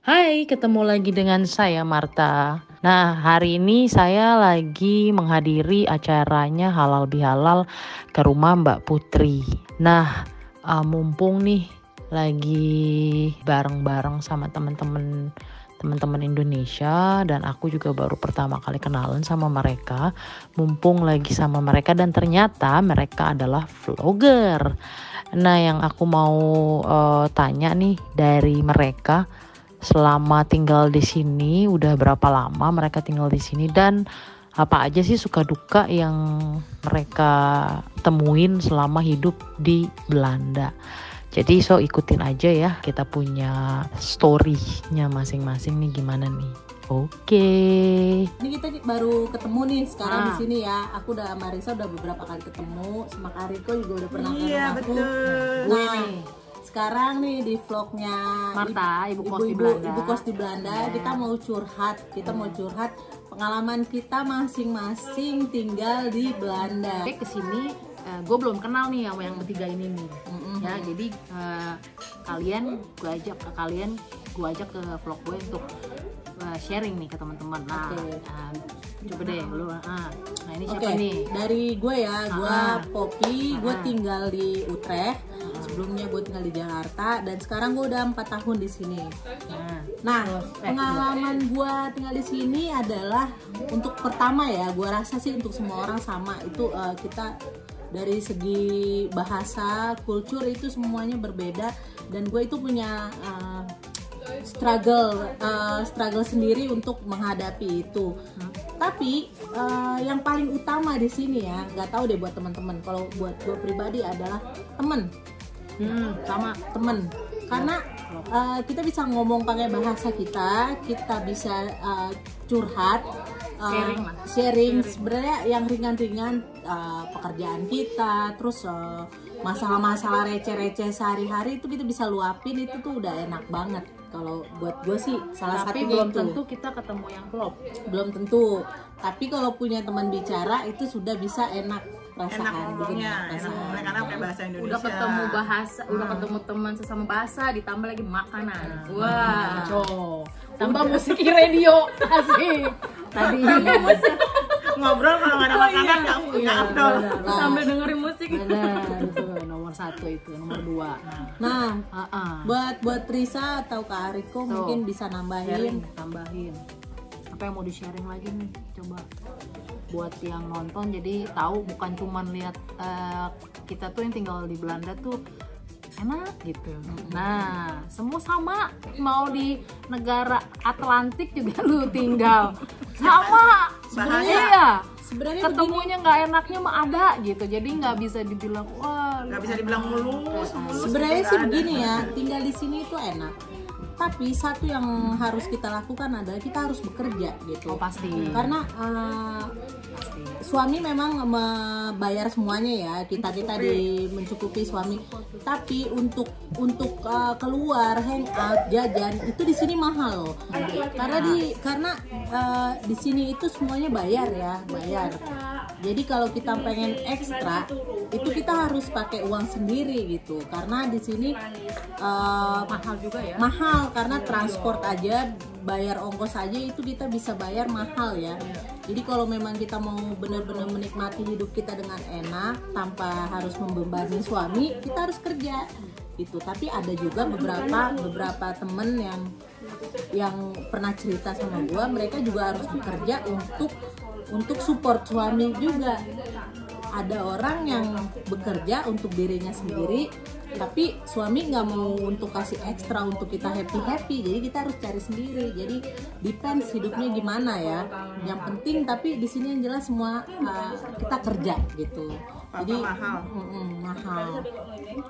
Hai, ketemu lagi dengan saya Marta. Nah, hari ini saya lagi menghadiri acaranya Halal Bihalal ke rumah Mbak Putri. Nah, mumpung nih lagi bareng-bareng sama teman-teman Indonesia, dan aku juga baru pertama kali kenalan sama mereka. Mumpung lagi sama mereka dan ternyata mereka adalah vlogger. Nah, yang aku mau tanya nih dari mereka, selama tinggal di sini udah berapa lama mereka tinggal di sini, dan apa aja sih suka duka yang mereka temuin selama hidup di Belanda. Jadi ikutin aja ya, kita punya story-nya masing-masing nih gimana nih. Oke. Ini kita baru ketemu nih sekarang di sini ya. Aku udah sama Risa udah beberapa kali ketemu, sama Kariko juga udah pernah ketemu. Iya, betul. Nah, sekarang nih di vlognya Marta, ibu kos di Belanda, kita mau curhat pengalaman kita masing-masing tinggal di Belanda. Oke, kesini gue belum kenal nih sama yang bertiga ini nih. Ya, jadi gue ajak ke vlog gue untuk sharing nih ke teman-teman. Nah, coba deh lu. Nah, ini siapa nih? Dari gue ya, gue Poppy, gue tinggal di Utrecht. Sebelumnya gue tinggal di Jakarta dan sekarang gue udah 4 tahun di sini. Nah, pengalaman gue tinggal di sini adalah untuk pertama ya, gue rasa sih untuk semua orang sama itu, kita dari segi bahasa, kultur itu semuanya berbeda, dan gue itu punya struggle sendiri untuk menghadapi itu. Tapi yang paling utama di sini ya, nggak tahu deh buat teman-teman. Kalau buat gue pribadi adalah temen. Sama temen, karena kita bisa ngomong pakai bahasa kita bisa curhat, sharing sebenarnya yang ringan-ringan, pekerjaan kita, terus masalah-masalah receh-receh sehari-hari itu kita bisa luapin, itu tuh udah enak banget. Kalau buat gue sih salah satunya itu. Belum tentu kita ketemu yang klop. Belum tentu. Tapi kalau punya teman bicara itu sudah bisa enak perasaan. Karena pakai bahasa Indonesia. Udah ketemu bahasa, udah ketemu teman sesama bahasa, ditambah lagi makanan. Wah. Tambah musik radio. Asik. Tadi ngobrol kalau nggak ada makanan nggak afdol. Sambil dengerin musik. Itu nomor 1, itu nomor 2. Nah, buat Risa atau Kak Ariko mungkin bisa nambahin. Apa yang mau di sharing lagi nih? Coba buat yang nonton jadi tahu, bukan cuman lihat kita tuh yang tinggal di Belanda tuh enak gitu. Nah, semua sama, mau di negara Atlantik juga lu tinggal sama. Sebenarnya ketemunya nggak enaknya mah ada gitu, jadi nggak bisa dibilang nggak bisa dibilang mulus. Sebenarnya sih begini ya, tinggal di sini itu enak. Tapi satu yang harus kita lakukan adalah kita harus bekerja gitu. Pasti. Karena suami memang membayar semuanya ya, kita mencukupi suami. Tapi untuk keluar, hangout, jajan itu di sini mahal loh. Karena di sini itu semuanya bayar. Jadi kalau kita pengen ekstra itu kita harus pakai uang sendiri gitu. Karena di sini mahal juga ya. Mahal karena transport aja, bayar ongkos aja itu kita bisa bayar mahal ya. Jadi kalau memang kita mau benar-benar menikmati hidup kita dengan enak tanpa harus membebani suami, kita harus kerja gitu. Tapi ada juga beberapa temen yang pernah cerita sama gua, mereka juga harus bekerja untuk support suami juga. Ada orang yang bekerja untuk dirinya sendiri, tapi suami nggak mau untuk kasih ekstra untuk kita happy, jadi kita harus cari sendiri. Jadi depends hidupnya gimana ya. Yang penting tapi di sini yang jelas semua kita kerja gitu. Jadi mahal.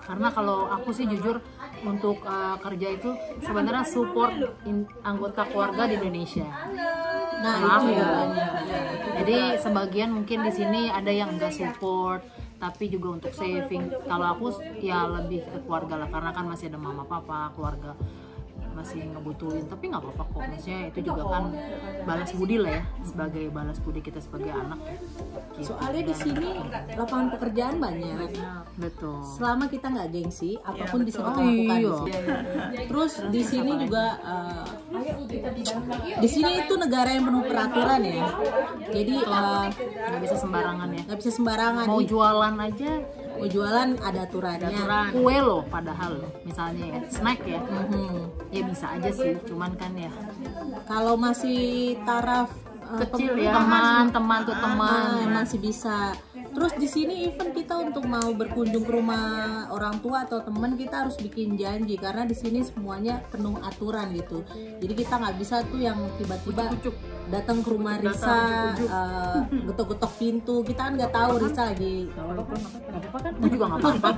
Karena kalau aku sih jujur untuk kerja itu sebenarnya support anggota keluarga di Indonesia. Nah, maaf itu ya. Ya. Jadi sebagian mungkin di sini ada yang enggak support, tapi juga untuk saving. Kalau aku ya lebih ke keluarga lah, karena kan masih ada mama papa, keluarga masih ngebutuhin, tapi nggak apa-apa kok, maksudnya itu juga kan balas budi lah ya, sebagai balas budi kita sebagai anak ya. Gitu. Soalnya di sini lapangan pekerjaan banyak. Betul. Selama kita nggak gengsi, apapun bisa kita Oh, lakukan. iya. Di sini. Terus di sini juga di sini itu negara yang penuh peraturan ya. Jadi Nggak bisa sembarangan ya. nggak bisa sembarangan. Mau jualan aja Mau jualan ada aturannya. aturan. Kue loh padahal loh, misalnya ya, snack ya. Mhm. Ya bisa aja sih, cuman kan ya Kalau masih taraf kecil ya, teman-teman tuh teman. masih bisa. Terus di sini even kita untuk mau berkunjung ke rumah orang tua atau teman kita harus bikin janji karena di sini semuanya penuh aturan gitu. Jadi kita nggak bisa tuh yang tiba-tiba datang ke rumah Risa getok-getok pintu. Kita kan nggak tahu Risa lagi. Nggak apa-apa kan? Gue juga nggak apa-apa.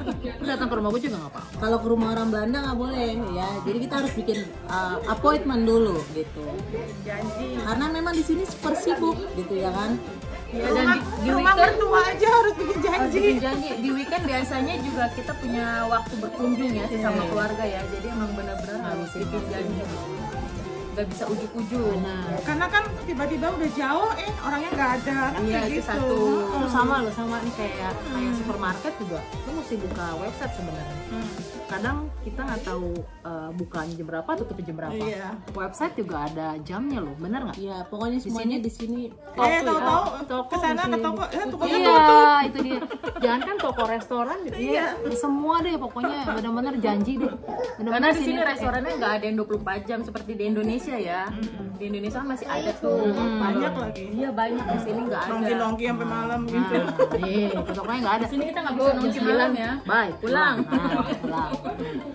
Lu datang ke rumah gue juga nggak apa-apa. Kalau ke rumah orang Belanda nggak boleh ya. Jadi kita harus bikin appointment dulu gitu. Karena memang di sini super sibuk gitu ya kan. Ya, dan di Rumah weekend mertua aja harus bikin janji. bikin janji. Di weekend biasanya juga kita punya waktu berkunjung ya sama keluarga ya. Jadi emang benar-benar harus bikin janji. Nggak bisa ujuk-ujuk. Karena kan tiba-tiba udah jauh, orangnya nggak ada. Kan Iya kayak itu gitu. satu. Itu sama loh, sama nih kayak supermarket juga. Lu mesti buka website sebenarnya. Kadang kita nggak tahu bukanya jam berapa, tutupnya jam berapa. Iya. Website juga ada jamnya loh, bener nggak? Ya pokoknya semuanya di sini. Tahu-tahu toko kesana di ke sini. toko, tokonya Iya, itu dia. Jangan kan toko restoran, iya. Semua deh pokoknya benar-benar janji deh. Karena di sini restorannya nggak ada yang 24 jam seperti di Indonesia ya. Di Indonesia masih ada tuh. banyak lagi. Iya banyak, di sini nggak ada. Nongki-nongki sampai malam gitu. Iya, pokoknya nggak ada. Di sini kita nggak bisa nongki malam ya. Bye, Pulang. Pulang.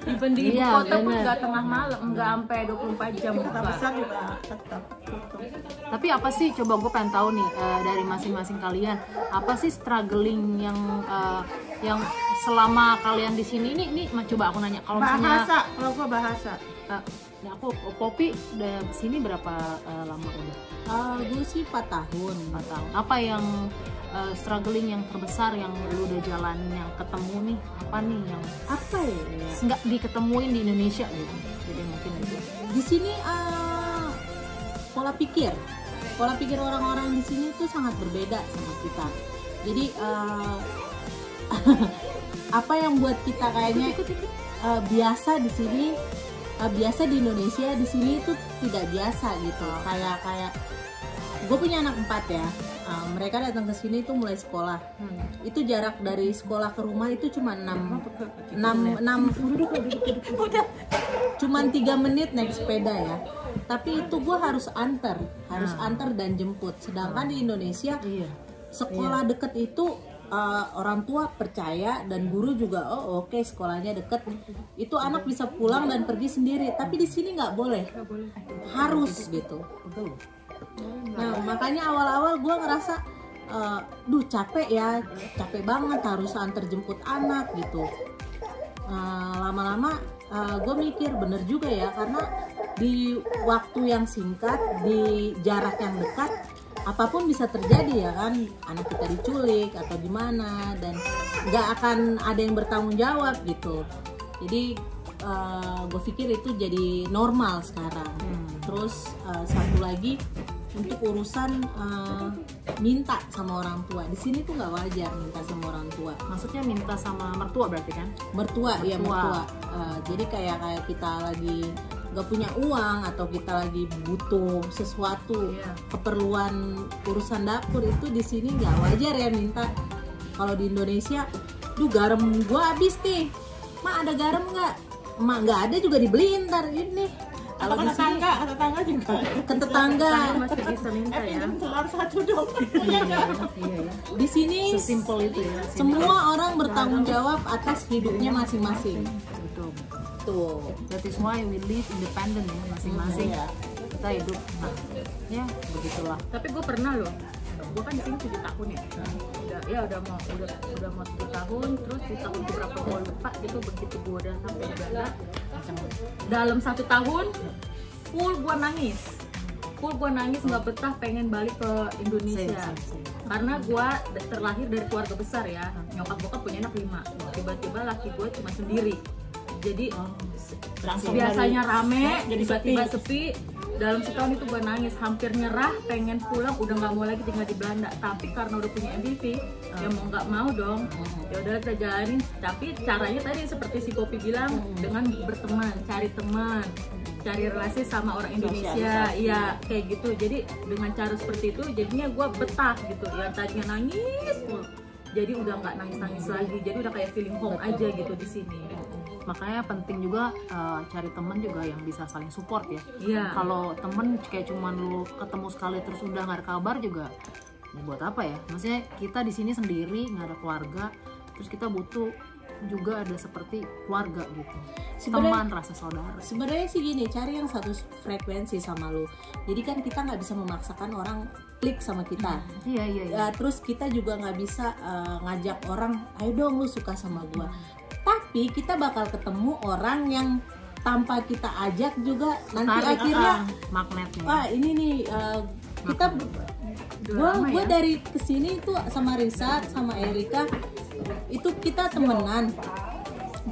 Even di ibu Iya, kota pun bener. nggak tengah malam, nggak sampai 24 jam Kota buka. besar juga tetap tutup. Tapi apa sih, coba gue pengen tahu nih dari masing-masing kalian, apa sih struggling yang selama kalian di sini ini coba aku nanya kalau misalnya Bahasa, kalau gua bahasa. ya aku Poppy udah sini berapa lama udah? Gue sih 4 tahun. 4 tahun. Apa yang struggling yang terbesar yang lu udah jalanin, yang ketemu nih apa nih yang Apa ya? nggak diketemuin di Indonesia gitu? Jadi mungkin gitu. Di sini pola pikir orang-orang di sini tuh sangat berbeda sama kita. Jadi apa yang buat kita kayaknya biasa di sini, biasa di Indonesia, di sini itu tidak biasa gitu. Kayak gue punya anak 4 ya. Mereka datang ke sini tuh mulai sekolah. Itu jarak dari sekolah ke rumah itu cuma 3 menit naik sepeda ya. Tapi itu gue harus antar dan jemput. Sedangkan di Indonesia sekolah deket itu orang tua percaya dan guru juga oke, sekolahnya deket, itu anak bisa pulang dan pergi sendiri. Tapi di sini nggak boleh, harus gitu. Nah makanya awal-awal gue ngerasa capek banget harus antar jemput anak gitu. Lama-lama gue mikir bener juga ya, karena di waktu yang singkat, di jarak yang dekat, apapun bisa terjadi ya kan, anak kita diculik atau gimana, dan nggak akan ada yang bertanggung jawab gitu. Jadi gue pikir itu jadi normal sekarang. Terus satu lagi untuk urusan minta sama orang tua, di sini tuh nggak wajar minta sama orang tua. Maksudnya minta sama mertua berarti kan? Mertua. Jadi kayak kita lagi nggak punya uang atau kita lagi butuh sesuatu, keperluan urusan dapur, itu di sini nggak wajar ya minta. Kalau di Indonesia, garam gua habis nih, mak ada garam nggak? Mak nggak ada juga dibeliin ntar ini. Kalau di sini tetangga juga. ke tetangga, Masih bisa minta ya. Pinjam telur 1 dong. di sini Sesimpel itu ya. semua orang bertanggung jawab atas hidupnya masing-masing. Betul. Tuh. That is why we live independent ya, masing-masing. Kita hidup, nah, ya begitulah. Tapi gue pernah loh, gue kan di sini 7 tahun ya. Udah mau 7 tahun, terus di tahun berapa gue lupa gitu, begitu gue udah sampai di Belanda, dalam 1 tahun full gue nangis nggak betah, pengen balik ke Indonesia. Karena gue terlahir dari keluarga besar ya, nyokap bokap punya anak 5, tiba-tiba laki gue cuma sendiri. Jadi Langsung biasanya rame, jadi tiba-tiba sepi. Dalam setahun itu gue nangis, hampir nyerah, pengen pulang, udah nggak mau lagi tinggal di Belanda. Tapi karena udah punya MVP, ya mau nggak mau dong. Ya udah kita jalanin. Tapi caranya tadi seperti si Poppy bilang, dengan berteman, cari teman, cari relasi sama orang Indonesia, iya kayak gitu. Jadi dengan cara seperti itu, jadinya gue betah gitu. Yang tadinya nangis, jadi udah nggak nangis lagi. Jadi udah kayak feeling home aja gitu di sini. Makanya penting juga cari temen juga yang bisa saling support ya. Iya. Kalau temen kayak cuman lu ketemu sekali terus udah nggak ada kabar juga, buat apa ya? Maksudnya kita di sini sendiri nggak ada keluarga, terus kita butuh juga ada seperti keluarga gitu. Teman, rasa saudara. Sebenarnya sih gini, cari yang satu frekuensi sama lu. Jadi kan kita nggak bisa memaksakan orang klik sama kita. Iya. Terus kita juga nggak bisa ngajak orang, ayo dong lu suka sama gua. Tapi kita bakal ketemu orang yang tanpa kita ajak juga nanti Tarik, akhirnya magnetnya. wah ini nih kita gue dari kesini itu sama Risa sama Erika itu kita temenan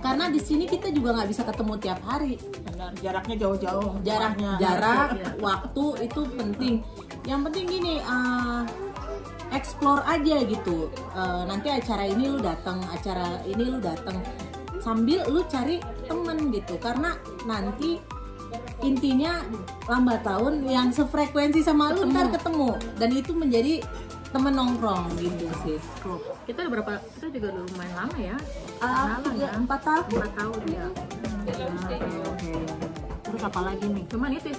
karena di sini kita juga nggak bisa ketemu tiap hari. Benar, jaraknya jauh-jauh. jarak waktu itu penting. Yang penting gini, explore aja gitu. Nanti acara ini lu datang, acara ini lu datang, sambil lu cari temen gitu. Karena nanti intinya lambat tahun yang sefrekuensi sama lu ntar ketemu, dan itu menjadi temen nongkrong gitu sih. Kita udah berapa? Kita juga udah lumayan lama ya. 4 tahun. 4 tahun ya. Oke. Terus apa lagi nih? Cuman itu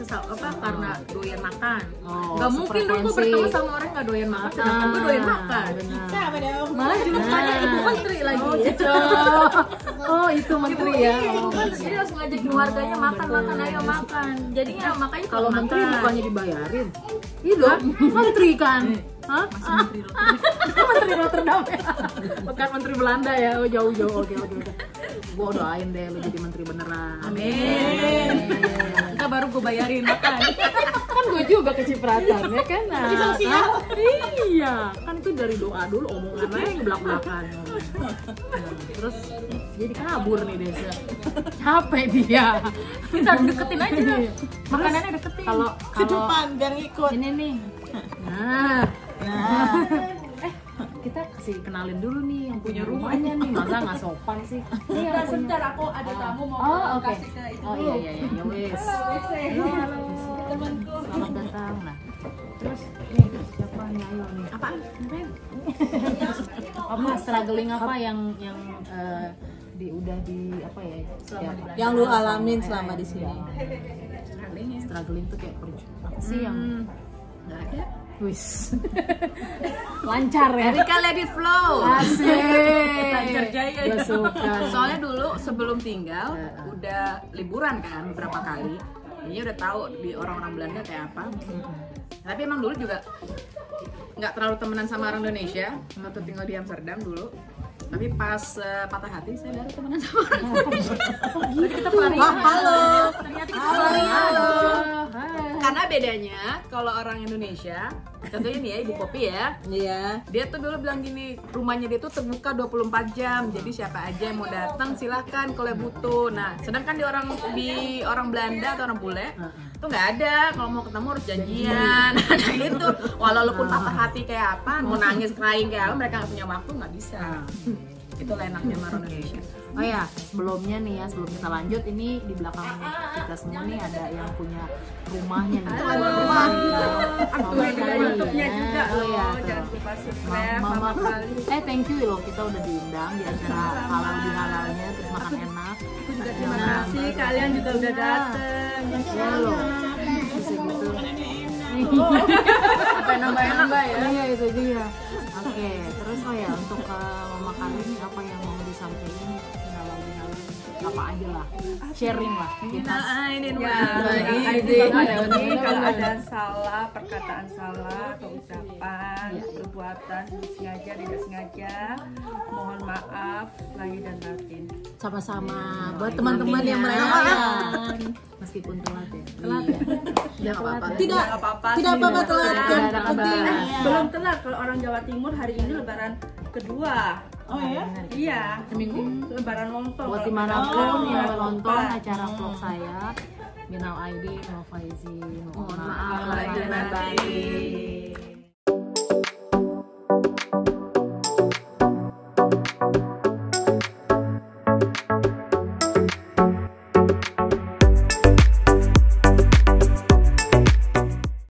karena doyan makan. Oh, Gak mungkin dong gue sefrekuensi. bertemu sama orang gak doyan makan, sedangkan gue doyan makan. Benar. Siapa dong? Malah julukannya ibu menteri lagi. Oh, itu menteri ya. Ibu menteri, jadi harus ngajak keluarganya makan, ayo makan. Jadinya makanya Kalau menteri makan. bukannya dibayarin? Iya dong, menteri kan? Hah? Menteri Rotterdam ya? Bukan menteri Belanda ya? Oh, jauh-jauh. Oke. Gua doain deh lu jadi menteri beneran. Amin. Kita baru gue bayarin makan. Kan gue juga kecipratan ya kan? Nah, iya, kan itu dari doa dulu, omongan aja yang belak-belakan. Terus jadi kabur nih Desa. Capek dia. Kita deketin aja. Makanannya deketin. Kalau Ke depan biar ngikut. ini nih. Kita kasih kenalin dulu nih yang punya rumahnya nih. Masa nggak sopan sih? Iya, Sebentar aku ada tamu mau oke. kasih ke itu Oh dulu. iya, ya wes. Halo, temanku. Selamat datang. Nah, terus nih siapa nih? Ayo nih. Apa? Apa struggling apa yang udah di apa ya? Yang lu alamin selama di sini. Struggling tuh kayak apa sih yang nggak ada? Wis. Lancar ya. Erika let it flow. Asik. Lancar jaya. Gua suka. Soalnya dulu sebelum tinggal udah liburan kan beberapa kali. Ini udah tahu di orang-orang Belanda kayak apa. Tapi emang dulu juga nggak terlalu temenan sama orang Indonesia. Waktu tinggal di Amsterdam dulu. Tapi pas patah hati saya baru temenan sama orang Indonesia. Kita pelarian. Halo. Ternyata kita pelarian. Karena bedanya kalau orang Indonesia, contohnya nih ya Ibu Poppy ya, Iya. dia tuh dulu bilang gini, rumahnya dia tuh terbuka 24 jam, jadi siapa aja yang mau datang silahkan kalau butuh. Nah, sedangkan di orang Belanda atau orang bule tuh nggak ada, kalau mau ketemu harus janjian. Nah gitu, walaupun patah hati kayak apa, mau nangis crying kayak apa, mereka nggak punya waktu, nggak bisa. Itulah enaknya sama orang Indonesia. Oh ya, sebelumnya nih ya, sebelum kita lanjut, ini di belakang kita semua nih ada yang punya rumahnya nih. Rumah. Tutupnya juga Oh loh, ya, jangan lupa subscribe, Mama, Mama Kali. thank you loh, kita udah diundang di acara halal di halalnya, terus makan enak. Aku juga terima kasih, kalian juga udah dateng. Ya loh. Terus gitu. Apa nambah-nambah ya? Iya itu dia. Oke, terus ya untuk Mama Kali ini apa yang mau disampaikan halal di halal? Apa aja lah, sharing lah. Kita Ini Ini kalau ada salah, perkataan salah atau ucapan, perbuatan sengaja tidak sengaja, mohon maaf lahir dan batin. Sama-sama buat teman-teman yang merayakan. meskipun telat ya. Telat ya? Ya nggak apa-apa. Tidak apa-apa telat. Yang penting Belum telat kalau orang Jawa Timur hari ini lebaran kedua. Oh ya? Iya, seminggu lebaran lontong. Buat kalau dimanapun beda. yang Jangan nonton lupa. acara vlog saya, minal aidin, wal faizin, mohon Mohon maaf maaf lahir dan lahir dan batin. batin.